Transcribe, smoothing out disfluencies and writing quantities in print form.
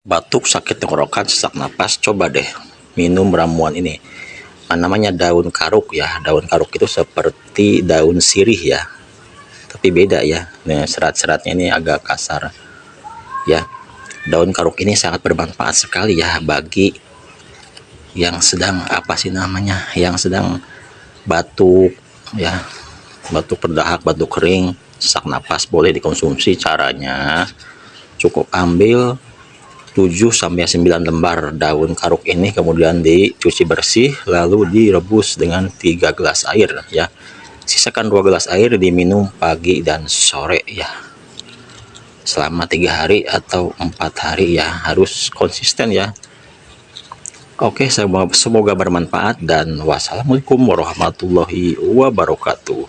Batuk, sakit tenggorokan, sesak napas, coba deh minum ramuan ini. Namanya daun karuk ya. Daun karuk itu seperti daun sirih ya, tapi beda ya. Nah, serat-seratnya ini agak kasar ya. Daun karuk ini sangat bermanfaat sekali ya bagi yang sedang apa sih namanya, yang sedang batuk ya, batuk berdahak, batuk kering, sesak napas, boleh dikonsumsi. Caranya cukup ambil 7 sampai 9 lembar daun karuk ini, kemudian dicuci bersih, lalu direbus dengan 3 gelas air ya. Sisakan 2 gelas air, diminum pagi dan sore ya. Selama 3 hari atau 4 hari ya, harus konsisten ya. Oke, semoga bermanfaat dan wassalamualaikum warahmatullahi wabarakatuh.